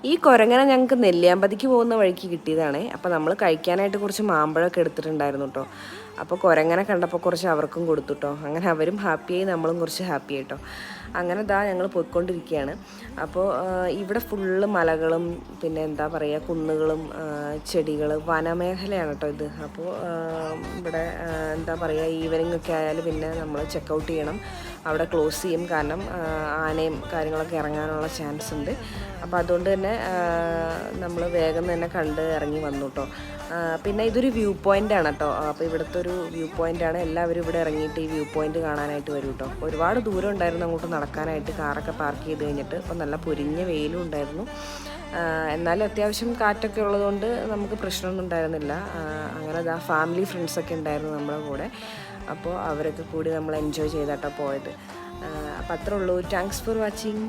ഈ കുരങ്ങനെ ഞങ്ങൾക്ക് നെല്ലിയാമ്പതിക്ക് പോകുന്ന വഴിക്ക് കിട്ടിയതാണ്. അപ്പോൾ നമ്മൾ കഴിക്കാനായിട്ട് കുറച്ച് മാമ്പഴമൊക്കെ എടുത്തിട്ടുണ്ടായിരുന്നു കേട്ടോ. അപ്പോൾ കുരങ്ങനെ കണ്ടപ്പോൾ കുറച്ച് അവർക്കും കൊടുത്തു കേട്ടോ. അങ്ങനെ അവരും ഹാപ്പിയായി, നമ്മളും കുറച്ച് ഹാപ്പി ആയിട്ടോ. അങ്ങനെ ദാ ഞങ്ങൾ പോയിക്കൊണ്ടിരിക്കുകയാണ്. അപ്പോൾ ഇവിടെ ഫുള്ള് മലകളും പിന്നെ എന്താ പറയുക കുന്നുകളും ചെടികൾ, വനമേഖലയാണ് കേട്ടോ ഇത്. അപ്പോൾ ഇവിടെ എന്താ പറയുക ഈവനിങ് ഒക്കെ ആയാൽ പിന്നെ നമ്മൾ ചെക്കൗട്ട് ചെയ്യണം, അവിടെ ക്ലോസ് ചെയ്യും. കാരണം ആനയും കാര്യങ്ങളൊക്കെ ഇറങ്ങാനുള്ള ചാൻസ് ഉണ്ട്. അപ്പോൾ അതുകൊണ്ട് തന്നെ നമ്മൾ വേഗം തന്നെ കണ്ട് ഇറങ്ങി വന്നു കേട്ടോ. പിന്നെ ഇതൊരു വ്യൂ പോയിൻ്റാണ് കേട്ടോ. അപ്പോൾ ഇവിടുത്തെ ഒരു വ്യൂ പോയിൻ്റാണ്. എല്ലാവരും ഇവിടെ ഇറങ്ങിയിട്ട് ഈ വ്യൂ പോയിൻ്റ് കാണാനായിട്ട് വരും കേട്ടോ. ഒരുപാട് ദൂരം ഉണ്ടായിരുന്നു അങ്ങോട്ട് നടക്കാനായിട്ട്, കാറൊക്കെ പാർക്ക് ചെയ്ത് കഴിഞ്ഞിട്ട്. അപ്പോൾ നല്ല പൊരിഞ്ഞ വെയിലും ഉണ്ടായിരുന്നു. എന്നാലും അത്യാവശ്യം കാറ്റൊക്കെ ഉള്ളതുകൊണ്ട് നമുക്ക് പ്രശ്നമൊന്നും ഉണ്ടായിരുന്നില്ല. അങ്ങനെ ദാ ഫാമിലി ഫ്രണ്ട്സൊക്കെ ഉണ്ടായിരുന്നു നമ്മുടെ കൂടെ. അപ്പോൾ അവരൊക്കെ കൂടി നമ്മൾ എൻജോയ് ചെയ്തിട്ടാണ് പോയത്. അപ്പോൾ അത്രേ ഉള്ളൂ. Thanks for watching.